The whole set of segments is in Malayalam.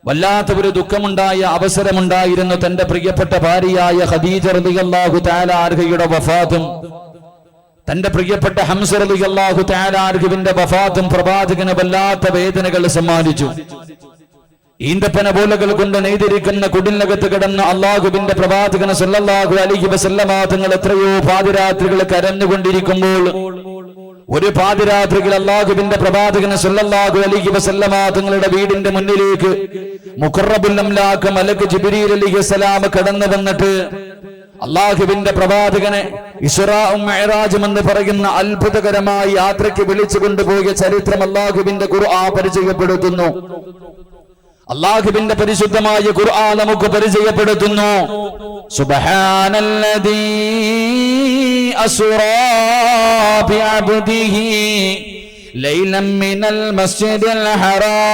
വല്ലാത്ത ഒരു ദുഃഖമുണ്ടായ അവസരമുണ്ടായിരുന്നു. തന്റെ പ്രിയപ്പെട്ട ഭാര്യയായ ഖദീജ റളിയല്ലാഹു തആല അൻഹയുടെ വഫാത്തും തന്റെ പ്രിയപ്പെട്ട ഹംസ റളിയല്ലാഹു തആല അൻഹുവിന്റെ വഫാത്തും പ്രവാചകന് വല്ലാത്ത വേദനകൾ സമ്മാനിച്ചു. ഈന്തപ്പന പോലകൾ കൊണ്ട് നെയ്തിരിക്കുന്ന കുടിലിനകത്ത് കിടന്ന അള്ളാഹുവിന്റെ പ്രവാചകൻ സല്ലല്ലാഹു അലൈഹി വസല്ലമ തങ്ങൾ എത്രയോ പാതിരാത്രികൾ കരഞ്ഞുകൊണ്ടിരിക്കുമ്പോൾ ഒരു പാതിരാത്രിയിൽ അള്ളാഹുവിന്റെ പ്രവാചകൻ സല്ലല്ലാഹു അലൈഹി വസല്ലമ തങ്ങളുടെ വീടിന്റെ മുന്നിലേക്ക് മുഖറബുൽ അംലാക്ക് മലക്ക് ജിബ്രീൽ അലൈഹിസ്സലാം കടന്നു വന്നിട്ട് അള്ളാഹുവിന്റെ പ്രവാചകനെ ഇസ്റാഉം മിഅ്റാജും എന്ന് പറയുന്ന അത്ഭുതകരമായ യാത്രയ്ക്ക് വിളിച്ചു കൊണ്ടുപോയ ചരിത്രം അള്ളാഹുവിന്റെ ഖുർആൻ പരിചയപ്പെടുത്തുന്നു. അല്ലാഹുവിന്റെ പരിശുദ്ധമായ ഖുർആൻ നമുക്ക് പരിചയപ്പെടുത്തുന്നു. സുബ്ഹാനല്ലദീ അസ്റാ ബിഅബ്ദിഹി ലൈലൻ മിനൽ മസ്ജിദിൽ ഹറാം.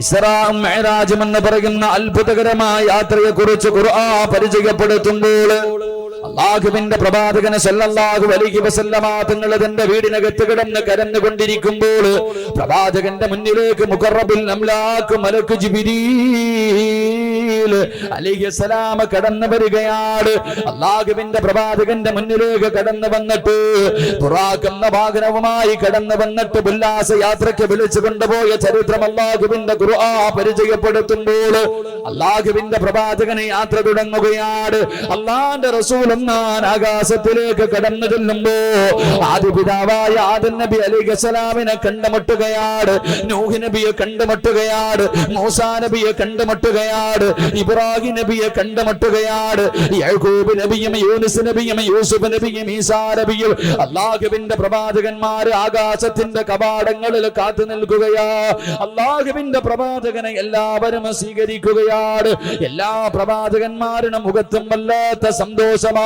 ഇസ്റാഉം മിഅ്റാജും എന്ന് പറയുന്ന അത്ഭുതകരമായ യാത്രയെ കുറിച്ച് ഖുർആൻ പരിചയപ്പെടുത്തുമ്പോൾ അല്ലാഹുവിന്റെ പ്രവാചകൻ സല്ലല്ലാഹു അലൈഹി വസല്ലമ തങ്ങൾ തന്റെ വീടിനകത്ത് കിടന്ന് കരഞ്ഞുകൊണ്ടിരിക്കുമ്പോൾ പ്രവാചകന്റെ മുന്നിലേക്ക് മുഖറബുൽ അംലാക്ക് മലക്ക് ജിബ്രീൽ അലൈഹിസ്സലാം കടന്നു വരികയാണ്. അല്ലാഹുവിന്റെ പ്രവാചകന്റെ മുന്നിലേക്ക് കടന്നു വന്നിട്ട് ബുറാഖ് എന്ന വാഹനവുമായി കടന്നു വന്നിട്ട് ഉല്ലാസ യാത്രയ്ക്ക് വിളിച്ചു കൊണ്ടുപോയ ചരിത്രം അല്ലാഹുവിന്റെ ഖുർആൻ പരിചയപ്പെടുത്തുമ്പോൾ അല്ലാഹുവിന്റെ പ്രവാചകനെ യാത്ര തുടങ്ങുകയാണ്. അല്ലാഹുവിന്റെ റസൂൽ ആകാശത്തിലേക്ക് കടന്നു ചെല്ലുമ്പോ ആദിപിതാവായ ആദം നബി അലൈഹിസ്സലാമിനെ കണ്ടുമുട്ടുകയാണ്. നൂഹ് നബിയെ കണ്ടുമുട്ടുകയാണ്. മൂസാ നബിയെ കണ്ടുമുട്ടുകയാണ്. ഇബ്രാഹിം നബിയെ കണ്ടുമുട്ടുകയാണ്. യാക്കൂബ് നബിയും യൂനുസ് നബിയും യൂസുഫ് നബിയും ഈസാ നബിയും അല്ലാഹുവിന്റെ പ്രവാചകന്മാര് ആകാശത്തിന്റെ കവാടങ്ങളിൽ കാത്തു നിൽക്കുകയാ. അല്ലാഹുവിന്റെ പ്രവാചകനെ എല്ലാവരും സ്വീകരിക്കുകയാണ്. എല്ലാ പ്രവാചകന്മാരുടെ മുഖത്തും വല്ലാത്ത സന്തോഷമാണ്.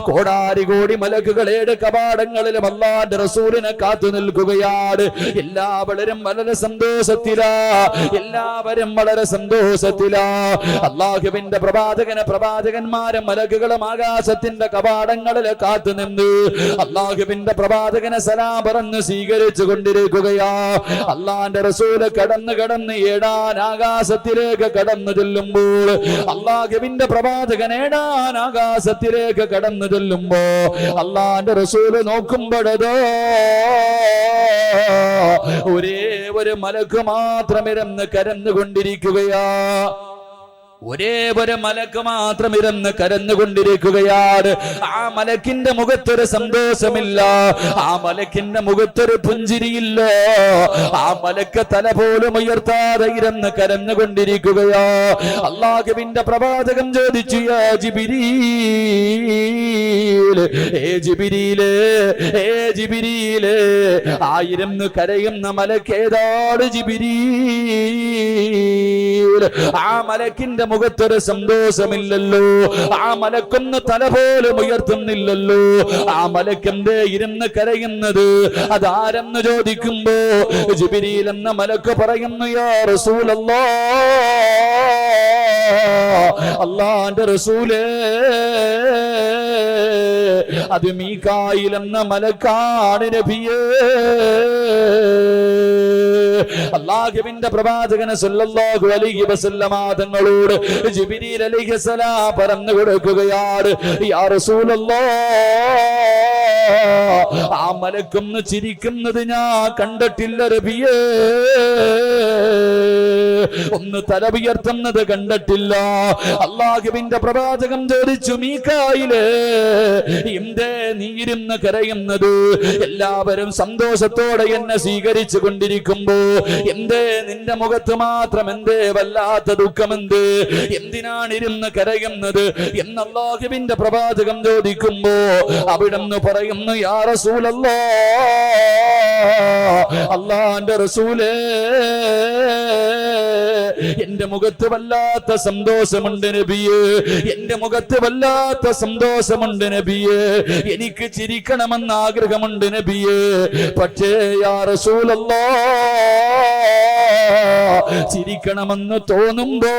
കോടാരി കോടി മലക്കുകളുടെ കവാടങ്ങളിലും അല്ലാഹുവിന്റെ റസൂലിനെ കാത്തു നിൽക്കുകയാണ്. എല്ലാവരും വളരെ സന്തോഷത്തിലാ. എല്ലാവരും വളരെ സന്തോഷത്തിലാ. അല്ലാഹുവിന്റെ പ്രവാചകന്മാരും മലക്കുകളും ആകാശത്തിന്റെ കവാടങ്ങളിൽ കാത്തു നിന്ന് അല്ലാഹുവിന്റെ പ്രവാചകനെ സലാം പറഞ്ഞ് സ്വീകരിച്ചു കൊണ്ടിരിക്കുകയാ. അല്ലാഹുവിന്റെ റസൂല് കടന്ന് ഏഴാൻ ആകാശത്തിലേക്ക് കടന്നു ചെല്ലുമ്പോൾ അല്ലാഹുവിന്റെ പ്രവാചകൻ ഏഴാൻ ആകാശത്തിലേക്ക് കടന്നു ചെല്ലുമ്പോ അല്ലാഹുവിന്റെ റസൂല് നോക്കുമ്പോഴതോ ഒരേ ഒരു മലക്ക് മാത്രം ഇരുന്ന് കരഞ്ഞുകൊണ്ടിരിക്കുകയാ. ഒരേ ഒരു മലക്ക് മാത്രം ഇരുന്ന് കരഞ്ഞുകൊണ്ടിരിക്കുകയാണ്. ആ മലക്കിന്റെ മുഖത്തൊരു സന്തോഷമില്ല. ആ മലക്കിന്റെ മുഖത്തൊരു പുഞ്ചിരിയില്ല. ആ മലക്ക് തല പോലും ഉയർത്താതെ ഇരുന്ന് കരഞ്ഞുകൊണ്ടിരിക്കുകയാ. അല്ലാഹുവിന്റെ പ്രവാചകൻ ചോദിച്ചു, യാ ജിബ്രീൽ, ഏ ജിബ്രീല്, ഏ ജിബ്രീല്, ആയിരുന്ന് കരയുന്ന മലക്ക് ഏതാണ് ജിബ്രീൽ? ആ മലക്കിന്റെ മുഖത്തൊരു സന്തോഷമില്ലല്ലോ. ആ മലക്കൊന്ന് തല പോലും ഉയർത്തുന്നില്ലല്ലോ. ആ മലക്കെന്തേ ഇരുന്ന് കരയുന്നത്? അതാരെന്ന് ചോദിക്കുമ്പോ ജിബ്രീൽ എന്ന മലക്ക് പറയുന്നു, യാ റസൂലല്ലാഹ്, അല്ലാഹുവിന്റെ റസൂലേ, അത് മീകായിൽ എന്ന മലക്കാണ് നബിയേ. അല്ലാഹുവിന്റെ പ്രവാചകൻ സല്ലല്ലാഹു അലൈഹി വസല്ലമ തങ്ങളോട് ജിബ്രീൽ അലൈഹിസ്സലാം പറഞ്ഞു കൊടുക്കുകയാണ്, യാ റസൂലല്ലാഹ്, ആ മലക്കൊന്ന് ചിരിക്കുന്നത് ഞാൻ കണ്ടിട്ടില്ല നബിയേ. ഒന്ന് തല ഉയർത്തുന്നത് കണ്ടിട്ടില്ല. അല്ലാഹുവിന്റെ പ്രവാചകൻ ചോദിച്ചു, മീകായിലേ, എന്തേ നീ ഇരുന്ന് കരയുന്നത്? എല്ലാവരും സന്തോഷത്തോടെ എന്നെ സ്വീകരിച്ചു കൊണ്ടിരിക്കുമ്പോ എന്തേ നിന്റെ മുഖത്ത് മാത്രം എന്തേ വല്ലാത്ത ദുഃഖമെന്ത്? എന്തിനാണ് ഇരുന്ന് കരയുന്നത് എന്ന് അല്ലാഹുവിന്റെ പ്രവാചകൻ ചോദിക്കുമ്പോ അവിടുന്ന് പറയുന്നു, യാ റസൂലല്ലാഹ്, അല്ലാഹുവിന്റെ റസൂലേ, എന്റെ മുഖത്ത് വല്ലാത്ത സന്തോഷമുണ്ട് നബിയേ. എന്റെ മുഖത്ത് വല്ലാത്ത സന്തോഷമുണ്ട് നബിയേ. എനിക്ക് ചിരിക്കണമെന്ന് ആഗ്രഹമുണ്ട് നബിയേ. പക്ഷേ യാ റസൂലല്ലാഹ്, ചിരിക്കണമെന്ന് തോന്നുമ്പോ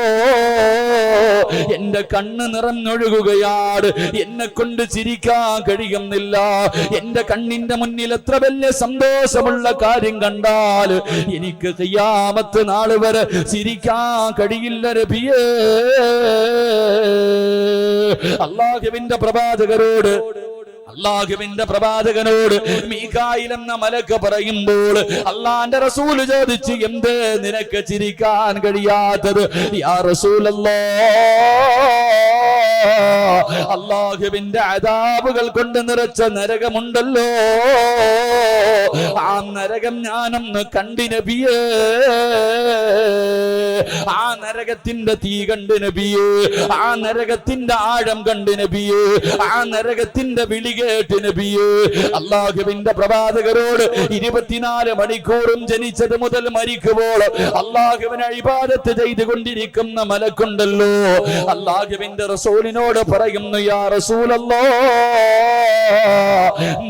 എന്റെ കണ്ണ് നിറഞ്ഞൊഴുകുകയാണ്. എന്നെ കൊണ്ട് ചിരിക്കാൻ കഴിയുന്നില്ല. എന്റെ കണ്ണിന്റെ മുന്നിൽ എത്ര വലിയ സന്തോഷമുള്ള കാര്യം കണ്ടാൽ എനിക്ക് ഖിയാമത്ത് നാൾ വരെ ചിരിക്കാൻ കഴിയില്ല നബിയേ. അല്ലാഹുവിന്റെ പ്രവാചകനോട് മീകായിൽ എന്ന മലക്ക് പറയുമ്പോൾ അള്ളാന്റെ റസൂൽ ചോദിച്ചു, എന്ത് നിനക്ക് ചിരിക്കാൻ കഴിയാത്തത് യാ റസൂലല്ലാഹ്? അല്ലാഹുവിന്റെ അദാബുകൾ കൊണ്ട് നിറച്ച നരകമുണ്ടല്ലോ, ആ നരകം ഞാനൊന്ന് കണ്ടു നബിയേ. ആ നരകത്തിന്റെ തീ കണ്ടു നബിയേ, ആ നരകത്തിന്റെ ആഴം കണ്ടു നബിയേ, ആ നരകത്തിന്റെ വിളി കേട്ട് നബിയേ. അല്ലാഹുവിന്റെ പ്രവാചകരോട് 24 മണിക്കൂറും ജനിച്ചത് മുതൽ മരിക്കുമ്പോൾ അല്ലാഹുവിനെ ഇബാദത്ത് ചെയ്തുകൊണ്ടിരിക്കുന്ന മലക്കുണ്ടല്ലോ, അല്ലാഹുവിന്റെ റസൂലിനോട് പറയുന്നു, യാ റസൂലല്ലാഹ്,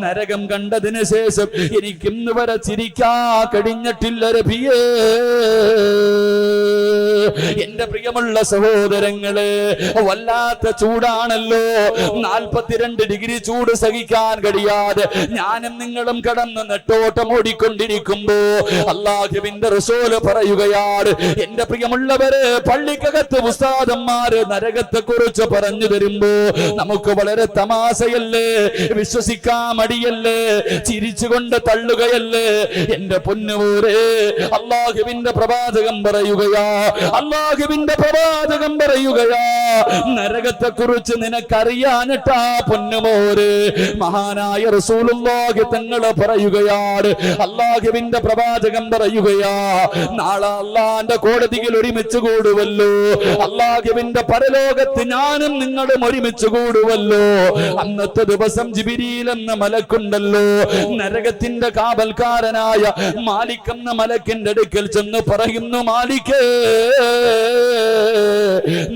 നരകം കണ്ടതിന് ശേഷം എനിക്ക് ഇന്ന് വരെ ചിരിക്കാൻ കഴിഞ്ഞിട്ടില്ല നബിയേ. എന്റെ പ്രിയമുള്ള സഹോദരങ്ങളെ, വല്ലാത്ത ചൂടാണല്ലോ. 42 ഡിഗ്രി ചൂട് സഹിക്കാൻ കഴിയാതെ ഞാനും നിങ്ങളും കടന്ന് നെട്ടോട്ടം ഓടിക്കൊണ്ടിരിക്കുമ്പോ അല്ലാഹുവിന്റെ റസൂൽ പറയുകയാണ്, എന്റെ പ്രിയമുള്ളവരെ, പള്ളിക്കകത്ത് ഉസ്താദന്മാര് നരകത്തെ കുറിച്ച് പറഞ്ഞു തരുമ്പോ നമുക്ക് വളരെ തമാശയല്ലേ, വിശ്വസിക്കാൻ മടിയല്ലേ, ചിരിച്ചുകൊണ്ട് തള്ളുകയല്ലേ. എന്റെ പൊന്നുപോരെ, അല്ലാഹുവിന്റെ പ്രവാചകൻ പറയുകയാ, നരകത്തെ കുറിച്ച് നിനക്കറിയാനിട്ടാ പൊന്നുമോര്. മഹാനായ റസൂലുള്ളാഹി തങ്ങള് പറയുകയാണ്, അല്ലാഹുവിന്റെ പ്രവാചകൻ പറയുകയാ, നാളെ അല്ലാഹുവിന്റെ കോടതിയിൽ ഒരുമിച്ച് കൂടുവല്ലോ, അല്ലാഹുവിന്റെ പരലോകത്ത് ഞാനും നിങ്ങളും ഒരുമിച്ച് കൂടുവല്ലോ. അന്നത്തെ ദിവസം ജിബ്രീൽ എന്ന മലക്കുണ്ടല്ലോ, നരകത്തിന്റെ കാവൽക്കാരനായ മാലിക് എന്ന മലക്കിന്റെ അടുക്കൽ ചെന്ന് പറയുന്നു, മാലിക്കേ,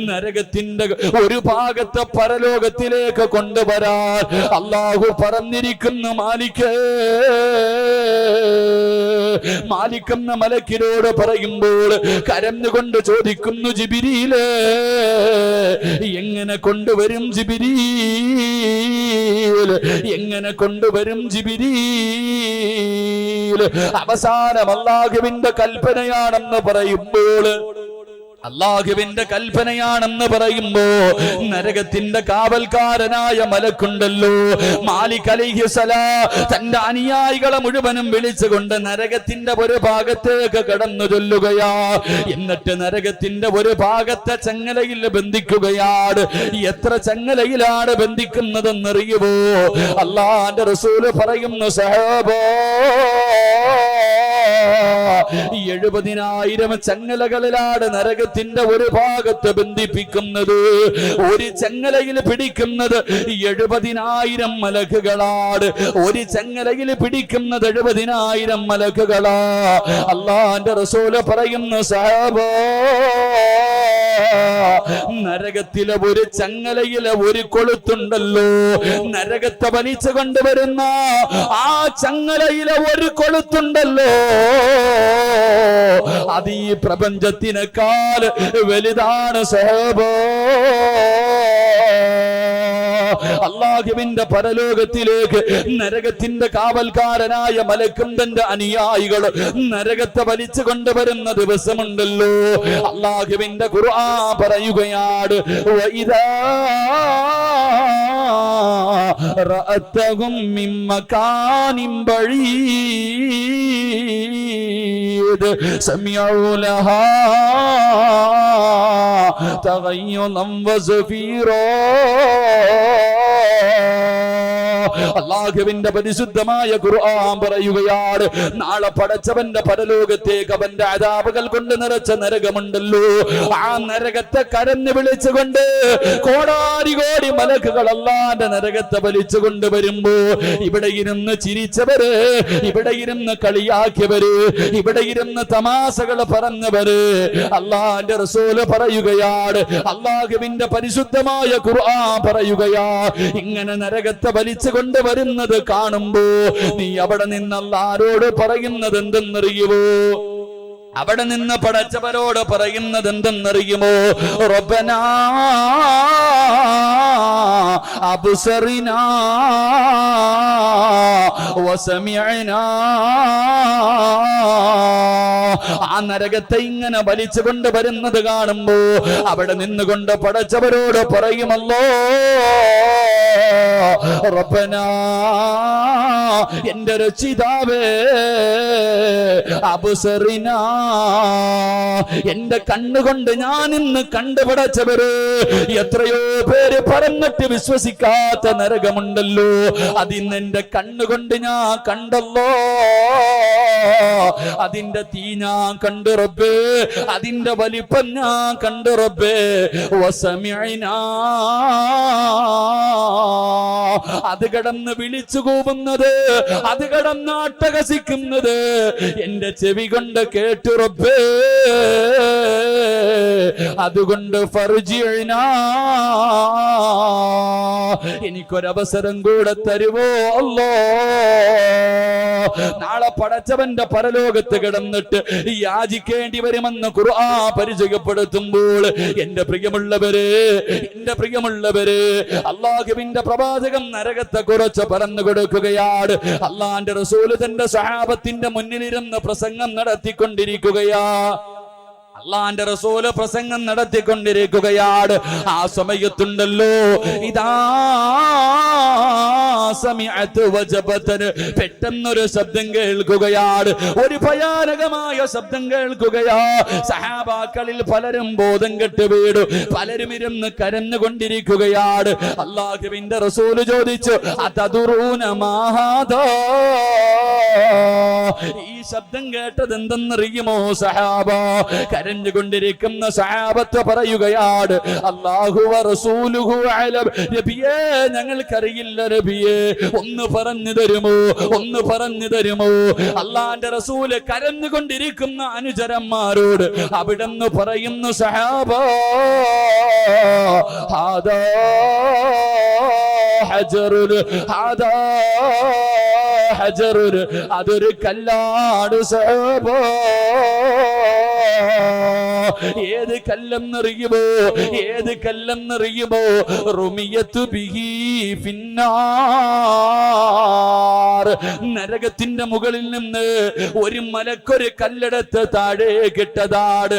നരകത്തിന്റെ ഒരു ഭാഗത്തെ പരലോകത്തിലേക്ക് കൊണ്ടുവരാൻ അല്ലാഹു പറഞ്ഞിരിക്കുന്നു. മാലിക് എന്ന മലക്കിനോട് പറയുമ്പോൾ കരഞ്ഞുകൊണ്ട് ചോദിക്കുന്നു, ജിബ്രീലേ, എങ്ങനെ കൊണ്ടുവരും ജിബ്രീൽ, എങ്ങനെ കൊണ്ടുവരും ജിബ്രീൽ? അവസാനം അല്ലാഹുവിന്റെ കൽപ്പനയാണെന്ന് പറയുമ്പോ നരകത്തിന്റെ കാവൽക്കാരനായ മലക്കുണ്ടല്ലോ, മാലിക് അലൈഹിസ്സലാം, തന്റെ അനുയായികളെ മുഴുവനും വിളിച്ചുകൊണ്ട് നരകത്തിന്റെ ഒരു ഭാഗത്തേക്ക് കടന്നു ചൊല്ലുകയാ. എന്നിട്ട് നരകത്തിന്റെ ഒരു ഭാഗത്തെ ചങ്ങലയിൽ ബന്ധിക്കുകയാണ്. എത്ര ചങ്ങലയിലാണ് ബന്ധിക്കുന്നതെന്നറിയുമോ? അല്ലാഹുവിന്റെ റസൂൽ പറയുന്നു, സഹാബാ, 70,000 ചങ്ങലകളിലാണ് നരകത്തിന്റെ ഒരു ഭാഗത്ത് ബന്ധിപ്പിക്കുന്നത്. ഒരു ചങ്ങലയിൽ പിടിക്കുന്നത് 70,000 മലക്കുകളാണ്. ഒരു ചങ്ങലയിൽ പിടിക്കുന്നത് 70,000 മലക്കുകളാ. അല്ലാഹുവിന്റെ റസൂൽ പറയുന്നു, സഹാബാ, നരകത്തിലെ ഒരു ചങ്ങലയിലെ ഒരു കൊളുത്തുണ്ടല്ലോ, നരകത്തെ വലിച്ചു കൊണ്ടുവരുന്ന ആ ചങ്ങലയിലെ ഒരു കൊളുത്തുണ്ടല്ലോ, അത് ഈ പ്രപഞ്ചത്തിനേക്കാൾ വലുതാണ് സഹബോ. അല്ലാഹുവിന്റെ പരലോകത്തിലേക്ക് നരകത്തിന്റെ കാവൽക്കാരനായ മലക്കും തന്റെ അനുയായികൾ നരകത്തെ വലിച്ചു കൊണ്ടുവരുന്ന ദിവസമുണ്ടല്ലോ. അല്ലാഹുവിന്റെ ഖുർആൻ പറയുകയാണ്, വഇദാ റഅതഹും മിൻ മകാനിൻ ബഈദ് സമിഉ ലഹാ തഗയ്യുദൻ വസഫീറാ. അല്ലാഹുവിന്റെ പരിശുദ്ധമായ ഖുർആൻ പറയുകയാണ്, നാളെ പടച്ചവന്റെ പരലോകത്തേക്ക് അവന്റെ അദാബുകൾ കൊണ്ട് നിറച്ച നരകമുണ്ടല്ലോ, ആ നരകത്തെ കരഞ്ഞു വിളിച്ചുകൊണ്ട് കോടാനുകോടി മലക്കുകൾ അല്ലാഹുവിന്റെ നരകത്തെ വലിച്ചു കൊണ്ടുവരുമ്പോ ഇവിടെ ഇരുന്ന് ചിരിച്ചവര്, ഇവിടെ ഇരുന്ന് കളിയാക്കിയവര്, ഇവിടെ ഇരുന്ന് തമാശകൾ പറഞ്ഞവര്, അല്ലാഹുവിന്റെ റസൂല് പറയുകയാണ്, അല്ലാഹുവിന്റെ പരിശുദ്ധമായ ഖുർആൻ പറയുകയാ, ഇങ്ങനെ നരകത്തെ വലിച്ചു അവിടെ നിന്ന് പടച്ചവരോട് പറയുന്നത് എന്തെന്നറിയുമോ? റബ്ബനാ അബ്സറിനാ വസമിഅനാ. ആ നരകത്തെ ഇങ്ങനെ വലിച്ചുകൊണ്ട് വരുന്നത് കാണുമ്പോ അവിടെ നിന്നുകൊണ്ട് പടച്ചവരോട് പറയുമല്ലോ, റബ്ബനാ എന്റെ രക്ഷിതാവേ, അബ്സറിനാ എന്റെ കണ്ണുകൊണ്ട് ഞാൻ ഇന്ന് കണ്ടുപടച്ചവര്. എത്രയോ പേര് പറഞ്ഞിട്ട് വിശ്വസിക്കാത്ത നരകമുണ്ടല്ലോ, അതിന്ന് എന്റെ കണ്ണുകൊണ്ട് ഞാൻ കണ്ടല്ലോ. അതിന്റെ തീ ഞാൻ കണ്ടു റബ്ബേ, അതിന്റെ വലിപ്പം ഞാൻ കണ്ടു റബ്ബേ. വസമിഅനാ അത് കടന്ന് വിളിച്ചു കൂവുന്നത്, അത് കടന്ന് അട്ടഹസിക്കുന്നത് എന്റെ ചെവി കൊണ്ട് കേട്ടു റബ്ബേ. അതുകൊണ്ട് ഫർജിഅനാ എനിക്കൊരവസരം കൂടെ തരുവോ അല്ലോ. നാളെ പടച്ചവന്റെ പരലോകത്ത് കിടന്നിട്ട് യാചിക്കേണ്ടി വരുമെന്ന് ഖുർആൻ പരിചയപ്പെടുത്തുമ്പോൾ എന്റെ പ്രിയമുള്ളവര്, എന്റെ പ്രിയമുള്ളവര്, അല്ലാഹുവിന്റെ പ്രവാചകൻ നരകത്തെ കുറിച്ച് പറഞ്ഞു കൊടുക്കുകയാണ്. അള്ളാന്റെ റസൂല് തന്റെ സഹാബത്തിന്റെ മുന്നിലിരുന്ന് പ്രസംഗം നടത്തിക്കൊണ്ടിരിക്കുകയാ. അള്ളാന്റെ റസൂല് പ്രസംഗം നടത്തിക്കൊണ്ടിരിക്കുകയാണ്. ആ സമയത്തുണ്ടല്ലോ, ഇതാ സമിഅത്ത് വജബതൻ, പെട്ടെന്നൊരു ശബ്ദം കേൾക്കുകയാണ്, ഒരു ഭയാനകമായ ശബ്ദം കേൾക്കുകയാ. സഹാബാക്കളിൽ പലരും ബോധം കെട്ട് വീണു, പലരും ഇരുന്ന് കരഞ്ഞുകൊണ്ടിരിക്കുകയാണ്. അല്ലാഹുവിന്റെ റസൂല് ചോദിച്ചു, അതദറൂന മാ ഹാദാ, ഈ ശബ്ദം കേട്ടത് എന്തെന്നറിയുമോ സഹാബ? കരഞ്ഞുകൊണ്ടിരിക്കുന്ന സഹാബത്ത് പറയുകയാണ്, അല്ലാഹു വ റസൂലുഹു അലം. നബിയേ, ഞങ്ങൾക്കറിയില്ല നബിയേ, ഒന്ന് പറഞ്ഞു തരുമോ, ഒന്ന് പറഞ്ഞു തരുമോ? അല്ലാഹുവിന്റെ റസൂല് കരഞ്ഞുകൊണ്ടിരിക്കുന്ന അനുചരന്മാരോട് അവിടുന്ന് പറയുന്നു, സഹാബ ഹാദാ ഹജറുൽ, ഹാദാ ഹജറുൽ, അതൊരു കല്ലാണ് സഹാബ. ഏത് കല്ലെന്നറിയുമോ, ഏത് കല്ലെന്നറിയുമോ? റുമിയത്തു ബിഹി ഫിന്നാർ, നരകത്തിന്റെ മുകളിൽ നിന്ന് ഒരു മലക്കൊരു കല്ലെടുത്ത് താഴെ കിട്ടതാണ്.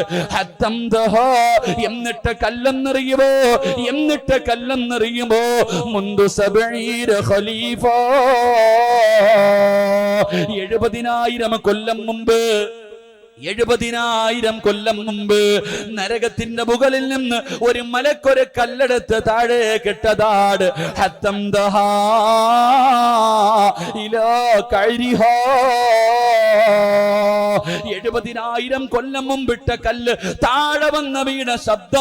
എന്നിട്ട് കല്ലെന്നറിയുമോ, എന്നിട്ട് കല്ലെന്നറിയുമോ? മുൻദു സബഈന ഖലീഫ, 70,000 കൊല്ലം മുമ്പ്, 70,000 കൊല്ലം മുമ്പ് നരകത്തിന്റെ മുകളിൽ നിന്ന് ഒരു മലക്കൊരു കല്ലെടുത്ത് താഴെ കിട്ടതാണ്. 70,000 കൊല്ലം മുമ്പിട്ട കല്ല് താഴെ വന്ന വീണ ശബ്ദം